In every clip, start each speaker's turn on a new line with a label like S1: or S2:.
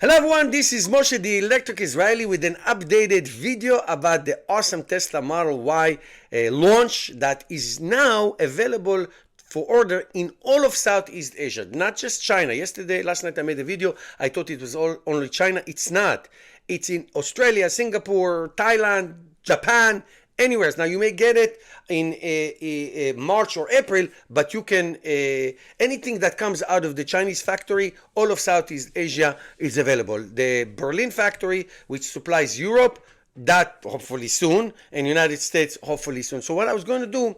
S1: Hello everyone, this is Moshe the Electric Israeli with an updated video about the awesome Tesla Model Y launch that is now available for order in all of Southeast Asia, not just China. Last night I made a video, I thought it was only China. It's not. It's in Australia, Singapore, Thailand, Japan, anywhere. Now you may get it in March or April, but you can anything that comes out of the Chinese factory, all of Southeast Asia is available. The Berlin factory, which supplies Europe, that hopefully soon, and United States hopefully soon. So what I was going to do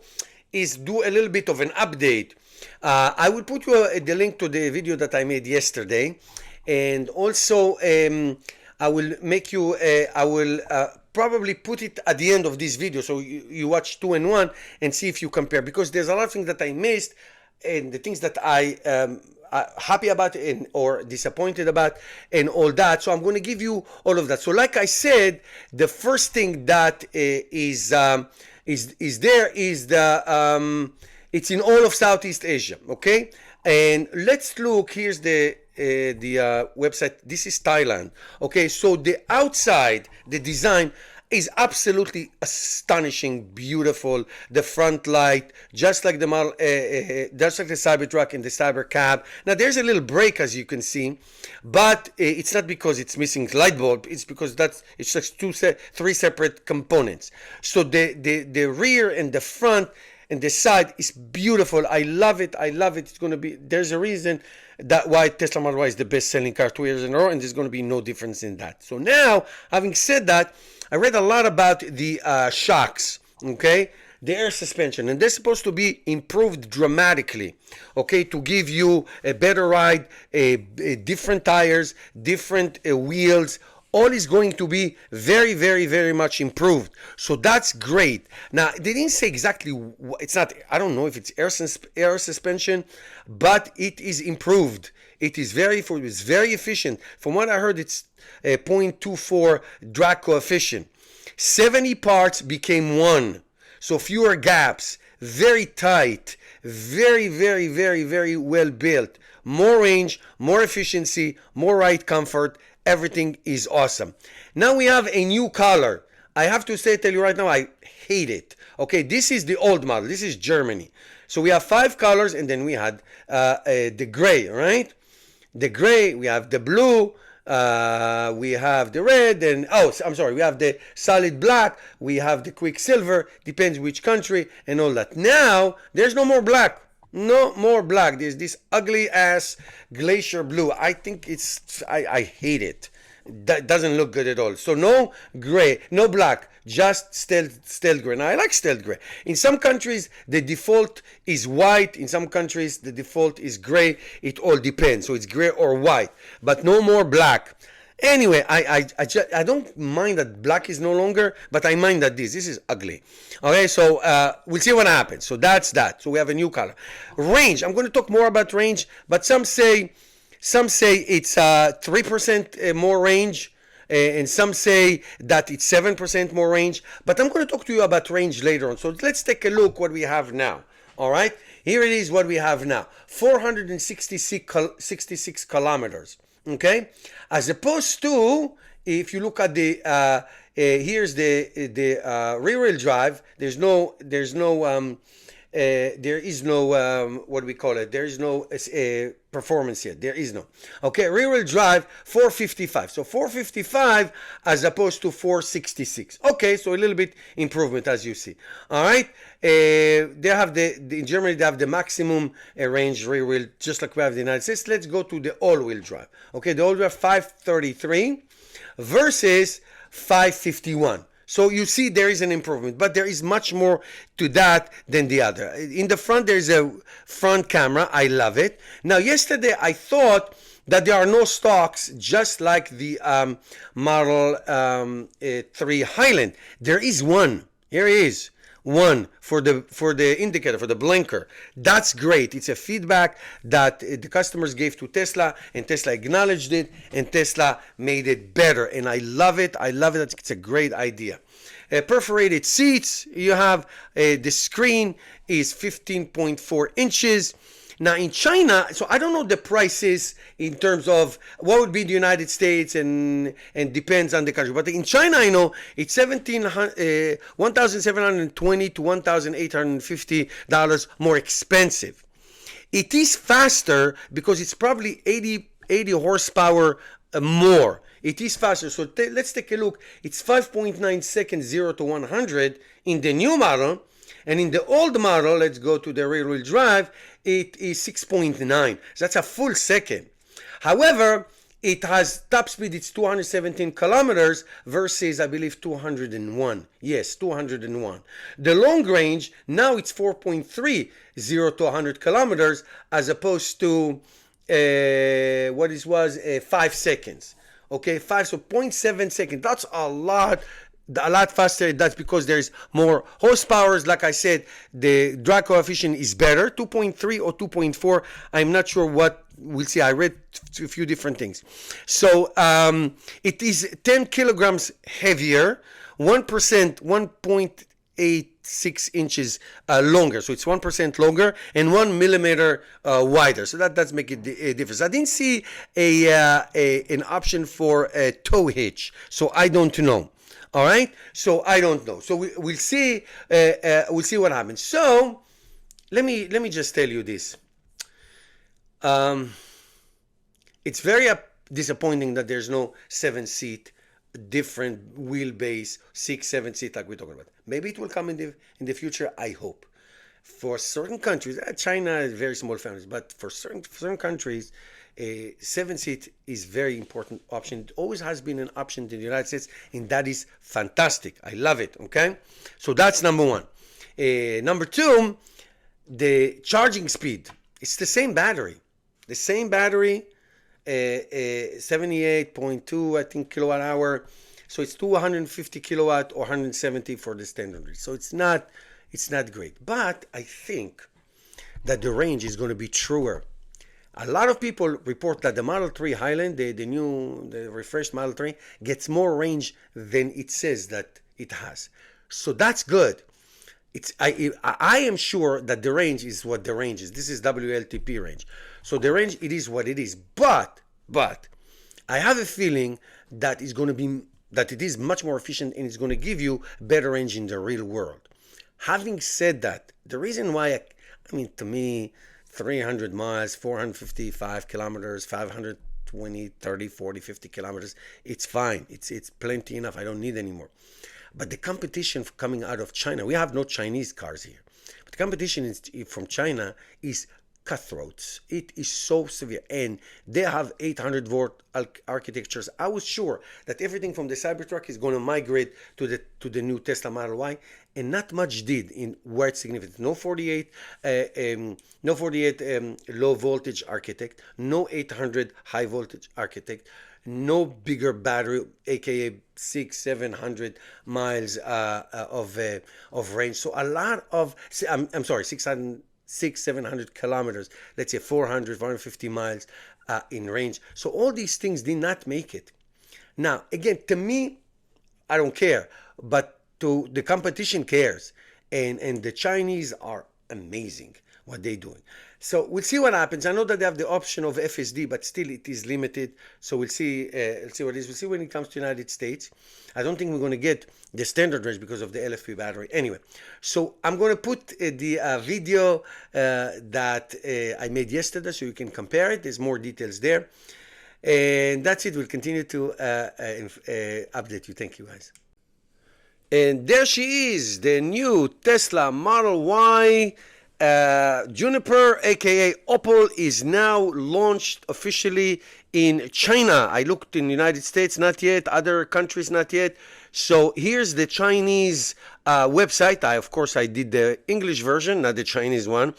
S1: is do a little bit of an update. I will put you the link to the video that I made yesterday, and also I will make you probably put it at the end of this video, so you watch 2 and 1 and see if you compare, because there's a lot of things that I missed and the things that I happy about or disappointed about and all that. So I'm going to give you all of that. So like I said, the first thing that is there is the it's in all of Southeast Asia. Okay, and let's look. Here's the website. This is Thailand. Okay, so the outside, the design is absolutely astonishing, beautiful. The front light, just like the model, just like the Cybertruck and the Cybercab. Now there's a little break, as you can see, but it's not because it's missing light bulb. It's because it's just three separate components. So the rear and the front and the side is beautiful. I love it. I love it. It's going to be, there's a reason that why Tesla Model Y is the best selling car 2 years in a row, and there's going to be no difference in that. So now, having said that, I read a lot about the shocks, okay? The air suspension, and they're supposed to be improved dramatically, okay, to give you a better ride, different tires, different wheels. All is going to be very, very, very much improved. So that's great. Now, they didn't say exactly, it's not, I don't know if it's air suspension, but it is improved. It is it's very efficient. From what I heard, it's a 0.24 drag coefficient. 70 parts became 1. So fewer gaps, very tight, very, very, very, very well built. More range, more efficiency, more ride comfort. Everything is awesome. Now we have a new color. I have to tell you right now, I hate it. Okay, this is the old model. This is Germany. So we have 5 colors, and then we had the gray, right? The gray, we have the blue, we have the red, and we have the solid black, we have the quicksilver, depends which country, and all that. Now, there's no more black. No more black. There's this ugly ass glacier blue. I think I hate it. That doesn't look good at all. So no gray, no black, just stealth gray. Now I like stealth gray. In some countries the default is white. In some countries the default is gray. It all depends. So it's gray or white, but no more black. Anyway, I don't mind that black is no longer, but I mind that this is ugly. Okay, so we'll see what happens. So that's that. So we have a new color. Range. I'm going to talk more about range, but some say it's 3% more range, and some say that it's 7% more range. But I'm going to talk to you about range later on. So let's take a look what we have now. All right, here it is what we have now. 466 kilometers. Okay, as opposed to, if you look at the here's the rear-wheel drive. There is no what we call it. There is no performance yet. There is no. Okay, rear-wheel drive 455. So 455 as opposed to 466. Okay, so a little bit improvement, as you see. All right. They have in Germany they have the maximum range rear wheel, just like we have in the United States. Let's go to the all-wheel drive. Okay, the all-wheel drive 533 versus 551. So you see there is an improvement, but there is much more to that than the other. In the front, there's a front camera. I love it. Now, yesterday I thought that there are no stocks, just like the Model 3 Highland. There is one. Here it is. One for the indicator, for the blinker. That's great. It's a feedback that the customers gave to Tesla, and Tesla acknowledged it, and Tesla made it better. And I love it. I love it. It's a great idea. Perforated seats. You have the screen is 15.4 inches. Now in China, so I don't know the prices in terms of what would be the United States, and depends on the country. But in China, I know it's $1,720 to $1,850 more expensive. It is faster because it's probably 80 horsepower more. It is faster. So let's take a look. It's 5.9 seconds 0 to 100 in the new model. And in the old model, let's go to the rear-wheel drive, it is 6.9. So that's a full second. However, it has top speed, it's 217 kilometers versus, I believe, 201. Yes, 201. The long range, now it's 4.3, 0 to 100 kilometers, as opposed to what it was, 5 seconds. Okay, 0.7 seconds. That's a lot faster. That's because there's more horsepower. Like I said, the drag coefficient is better, 2.3 or 2.4. I'm not sure what. We'll see. I read a few different things. So it is 10 kilograms heavier, 1%, 1.86 inches longer. So it's 1% longer and 1 millimeter wider. So that does make a difference. I didn't see an option for a tow hitch, so I don't know. All right, so I don't know. So we'll see. We'll see what happens. So let me just tell you this. It's very disappointing that there's no 7-seat, different wheelbase, 6-7 seat like we're talking about. Maybe it will come in the future. I hope. For certain countries, China is very small families, but for certain countries, a 7-seat is very important option. It always has been an option in the United States, and that is fantastic. I love it. Okay, so that's number one. Number two, the charging speed. It's the same battery. 78.2, I think, kilowatt hour. So it's 250 kilowatt or 170 for the standard range. So it's not great. But I think that the range is going to be truer. A lot of people report that the Model 3 Highland, the refreshed Model 3, gets more range than it says that it has. So that's good. I am sure that the range is what the range is. This is WLTP range. So the range, it is what it is. But I have a feeling that it is much more efficient and it's going to give you better range in the real world. Having said that, the reason why, to me, 300 miles, 455 kilometers, 520, 30, 40, 50 kilometers, it's fine. It's plenty enough. I don't need any more. But the competition coming out of China, we have no Chinese cars here. But the competition from China is cutthroats. It is so severe. And they have 800-volt architectures. I was sure that everything from the Cybertruck is going to migrate to the new Tesla Model Y. And not much did in where it's significant. No 48 low voltage architect, no 800 high voltage architect, no bigger battery, aka 600-700 miles of range. So a lot of, I'm sorry, 600-700 kilometers. Let's say 450 miles in range. So all these things did not make it. Now, again, to me, I don't care, but to the competition cares, and the Chinese are amazing what they're doing. So we'll see what happens. I know that they have the option of FSD, but still it is limited. So we'll see what it is. We'll see when it comes to the United States. I don't think we're going to get the standard range because of the LFP battery. Anyway, so I'm going to put the video that I made yesterday so you can compare it. There's more details there. And that's it. We'll continue to update you. Thank you, guys. And there she is, the new Tesla Model Y. Juniper, aka Opal, is now launched officially in China. I looked in the United States, not yet. Other countries, not yet. So here's the Chinese website. Of course, I did the English version, not the Chinese one.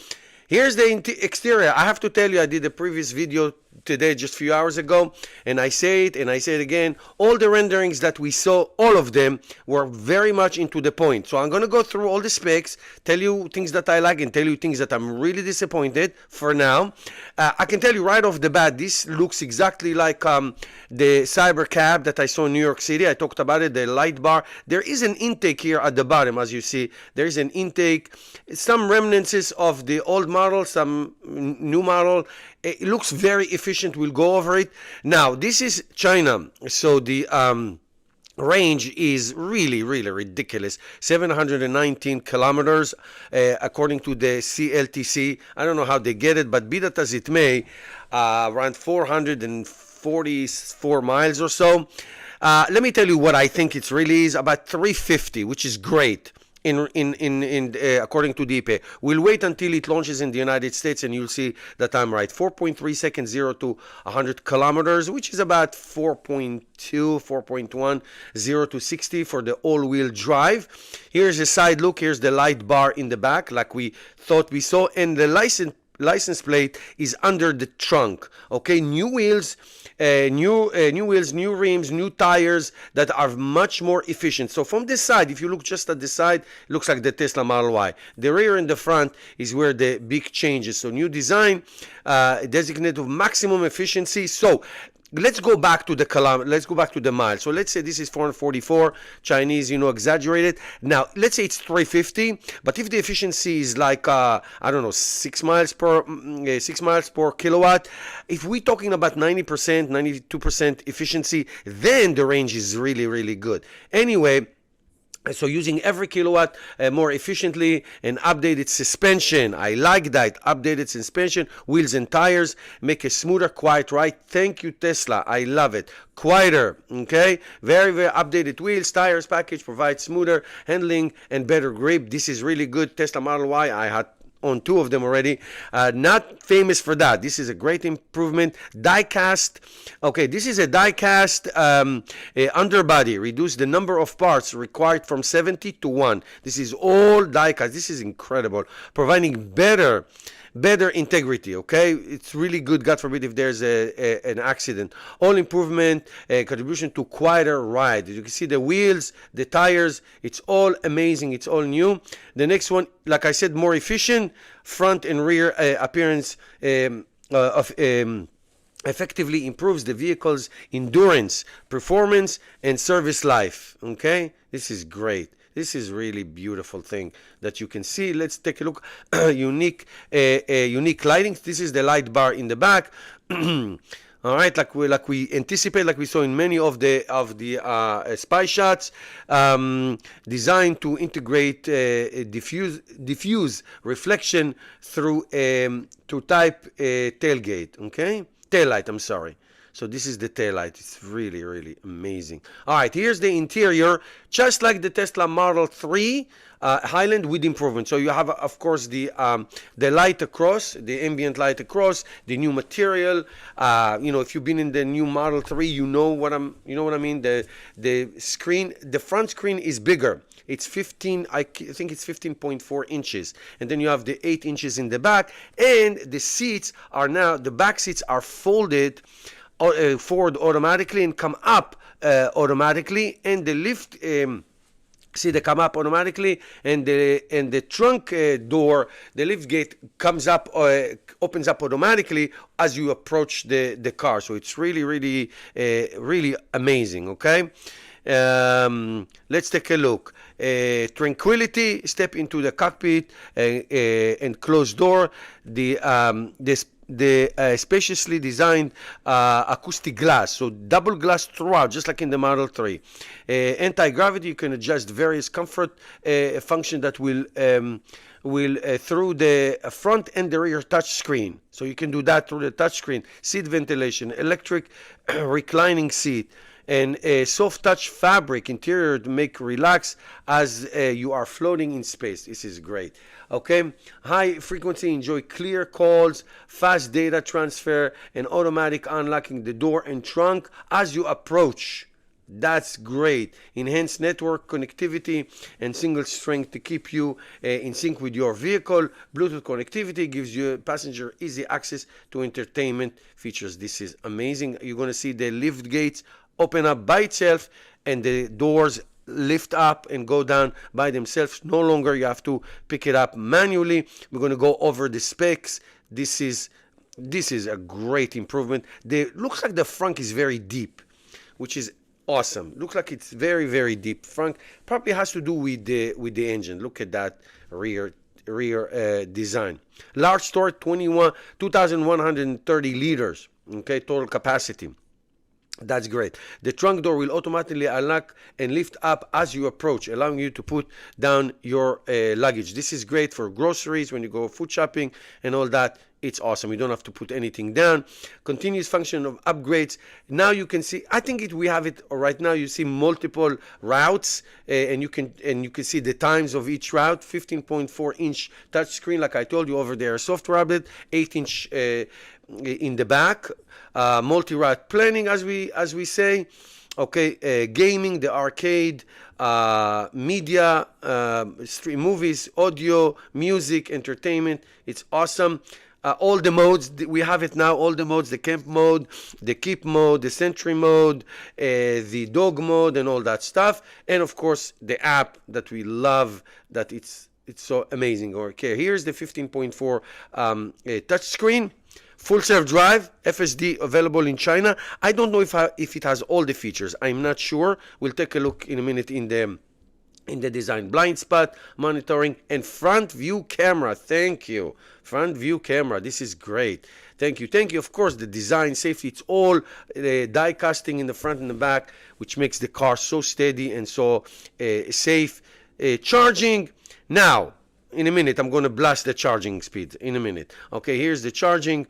S1: Here's the exterior. I have to tell you, I did a previous video today, just a few hours ago, and I say it and I say it again. All the renderings that we saw, all of them were very much into the point. So I'm going to go through all the specs, tell you things that I like and tell you things that I'm really disappointed for now. I can tell you right off the bat, this looks exactly like the Cyber Cab that I saw in New York City. I talked about it, the light bar. There is an intake here at the bottom, as you see. There is an intake, some remnants of the old model, some new model. It looks very efficient. We'll go over it. Now, this is China, so the range is really, really ridiculous. 719 kilometers, according to the CLTC. I don't know how they get it, but be that as it may, around 444 miles or so. Let me tell you what I think it really is, about 350, which is great. According to DP. We'll wait until it launches in the United States and you'll see that I'm right. 4.3 seconds, 0 to 100 kilometers, which is about 4.2, 4.1, 0 to 60 for the all-wheel drive. Here's a side look. Here's the light bar in the back, like we thought we saw, and the license plate is under the trunk. Okay, new wheels, new wheels, new rims, new tires that are much more efficient. So from this side, if you look just at the side, it looks like the Tesla Model Y. The rear and the front is where the big changes. So new design, designated of maximum efficiency. So let's go back to the kilometer. Let's go back to the mile. So let's say this is 444. Chinese, exaggerated. Now let's say it's 350. But if the efficiency is like I don't know, 6 miles per kilowatt, if we're talking about 90%, 92% efficiency, then the range is really, really good. Anyway. So using every kilowatt more efficiently, and updated suspension. I like that. Updated suspension, wheels and tires, make a smoother, quiet ride. Thank you, Tesla. I love it. Quieter, okay? Very, very updated wheels, tires package, provides smoother handling and better grip. This is really good. Tesla Model Y, I had on 2 of them already. Not famous for that. This is a great improvement. Die cast. Okay, this is a die cast underbody. Reduce the number of parts required from 70 to 1. This is all die cast. This is incredible. Providing better integrity. Okay, it's really good. God forbid if there's an accident. All improvement, contribution to quieter ride. You can see the wheels, the tires. It's all amazing. It's all new. The next one, like I said, more efficient front and rear appearance effectively improves the vehicle's endurance, performance, and service life. Okay, this is great. This is really beautiful thing that you can see. Let's take a look. Unique lighting. This is the light bar in the back. All right, like we anticipate, like we saw in many of the spy shots, designed to integrate diffuse reflection through type tailgate. Okay, taillight. I'm sorry. So this is the taillight. It's really, really amazing. All right, here's the interior, just like the Tesla Model 3 Highland with improvement. So you have, of course, the light across, the ambient light across, the new material. If you've been in the new Model 3, you know what I mean. The screen, the front screen is bigger. It's 15, I think it's 15.4 inches. And then you have the 8 inches in the back. And the seats are now, the back seats are folded forward automatically and come up automatically, and the lift see they come up automatically, and the trunk door, the lift gate comes up, opens up automatically as you approach the car. So it's really, really, really amazing. Okay. Let's take a look. Tranquility, step into the cockpit and closed door. The spaciously designed acoustic glass, so double glass throughout, just like in the Model 3. Anti-gravity, you can adjust various comfort function that will through the front and the rear touch screen. So you can do that through the touch screen. Seat ventilation, electric reclining seat, and a soft touch fabric interior to make relax as you are floating in space. This is great. Okay, high frequency, enjoy clear calls, fast data transfer, and automatic unlocking the door and trunk as you approach That's great. Enhanced network connectivity and single strength to keep you in sync with your vehicle. Bluetooth connectivity gives you passenger easy access to entertainment features. This is amazing. You're going to see the lift gates open up by itself and the doors lift up and go down by themselves. No longer you have to pick it up manually. We're going to go over the specs. This is a great improvement. Looks like the front is very deep, which is awesome. Looks like it's very, very deep. Front probably has to do with the engine. Look at that rear design. Large storage, 2,130 liters. Okay, total capacity. That's great. The trunk door will automatically unlock and lift up as you approach, allowing you to put down your luggage. This is great for groceries when you go food shopping and all that. It's awesome. You don't have to put anything down. Continuous function of upgrades. Now you can see. I think we have it right now. You see multiple routes, and you can see the times of each route. 15.4-inch touchscreen, like I told you, over there. Software update. 8-inch in the back. Multi-route planning, as we say. Okay, gaming, the arcade, media, stream movies, audio, music, entertainment. It's awesome. All the modes, we have it now, all the modes, the camp mode, the keep mode, the sentry mode, the dog mode, and all that stuff. And of course, the app that we love, that it's so amazing. Okay, here's the 15.4 touchscreen. Full self-drive, FSD available in China. I don't know if it has all the features. I'm not sure. We'll take a look in a minute in the design. Blind spot monitoring and front view camera. Thank you. Front view camera. This is great. Thank you. Thank you. Of course, the design, safety. It's all die casting in the front and the back, which makes the car so steady and so safe. Charging. Now, in a minute, I'm going to blast the charging speed in a minute. Okay, here's the charging.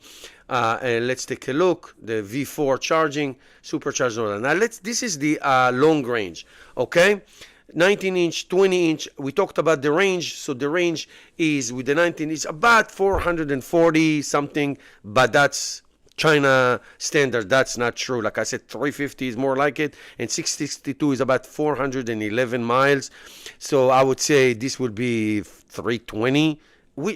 S1: And let's take a look. The V4 charging, supercharged. Now, this is the long range. Okay, 19-inch, 20-inch. We talked about the range. So the range is with the 19 is about 440 something, but that's China standard. That's not true. Like I said, 350 is more like it, and 662 is about 411 miles. So I would say this would be 320.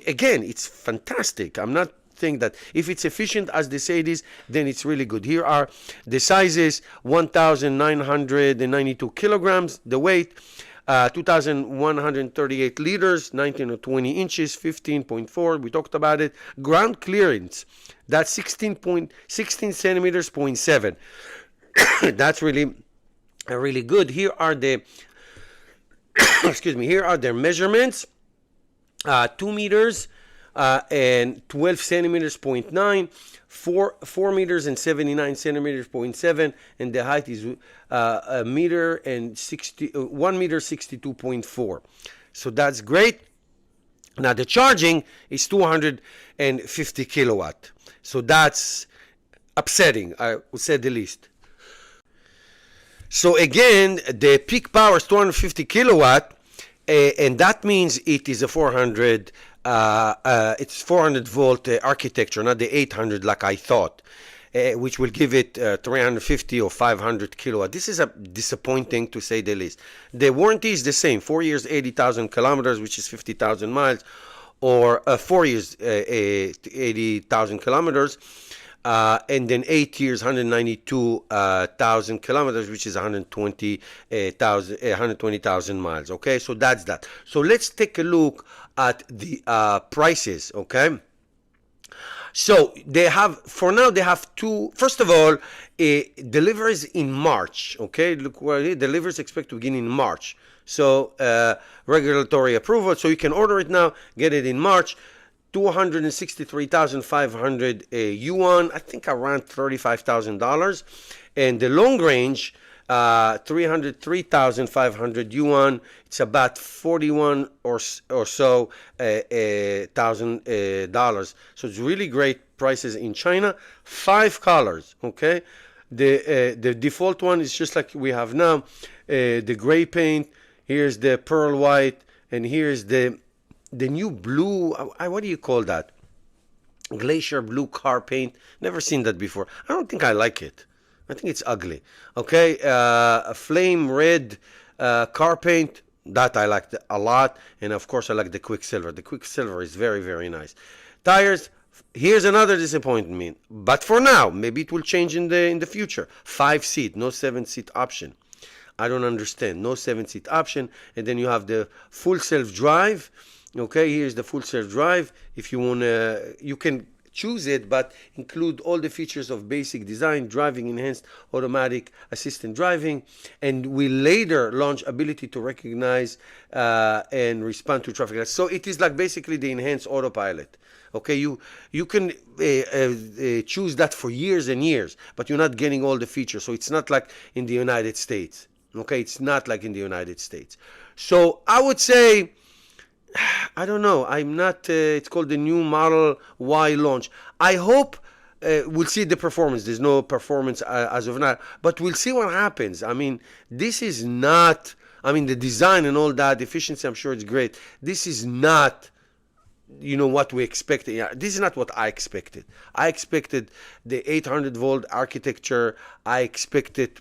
S1: Again, it's fantastic. I'm not saying that if it's efficient as they say it is, then it's really good. Here are the sizes: 1,992 kilograms, the weight. 2,138 liters, 19 or 20 inches, 15.4. We talked about it. Ground clearance, that's 16 centimeters, 0.7. That's really good. Here are the excuse me. Here are their measurements. 2 meters and 12 centimeters, 0.9. 4 meters and 79 centimeters, 0.7, and the height is 1 meter 62.4. So that's great. Now the charging is 250 kilowatt. So that's upsetting, I would say the least. So again, the peak power is 250 kilowatt, and that means it is a 400 it's 400 volt architecture, not the 800 like I thought, which will give it 350 or 500 kilowatt. This is a disappointing, to say the least. The warranty is the same: 4 years, 80,000 kilometers, which is 50,000 miles, or 4 years, 80,000 kilometers, and then 8 years, 192,000 kilometers, which is 120,000 miles. Okay, so that's that. So let's take a look at the prices. Okay, so they have, for now, they have two. First of all, deliveries in March. Okay, look where deliveries expect to begin in March. So regulatory approval, so you can order it now, get it in March. 263,500 yuan, I think around $35,000, and the long range, 303,500 yuan. It's about 41 or so thousand dollars. So it's really great prices in China. 5 colors. Okay, the default one is just like we have now, the gray paint. Here's the pearl white, and here's the new blue. What do you call that? Glacier blue car paint. Never seen that before. I don't think I like it. I think it's ugly. Okay, a flame red car paint. That I like a lot, and of course I like the Quicksilver. The Quicksilver is very, very nice. Tires. Here's another disappointment, but for now, maybe it will change in the future. 5 seat, no 7 seat option. I don't understand. No 7 seat option, and then you have the full self drive. Okay, here's the full self drive. If you wanna, you can choose it, but include all the features of basic design, driving enhanced automatic assistant driving, and we later launch ability to recognize and respond to traffic lights. So it is like basically the enhanced autopilot. Okay, you can choose that for years and years, but you're not getting all the features. So it's not like in the United States. Okay, it's not like in the United States. So I would say, I don't know. I'm not. It's called the new Model Y launch. I hope we'll see the performance. There's no performance as of now, but we'll see what happens. I mean, this is not. I mean, the design and all that efficiency. I'm sure it's great. This is not. What we expected. Yeah, this is not what I expected. I expected the 800-volt architecture. I expected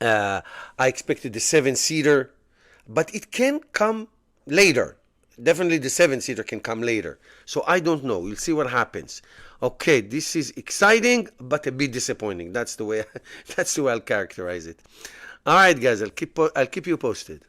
S1: the 7-seater, but it can come later. Definitely the 7-seater can come later. So I don't know. We'll see what happens. Okay, this is exciting, but a bit disappointing. That's the way I'll characterize it. All right, guys, I'll keep you posted.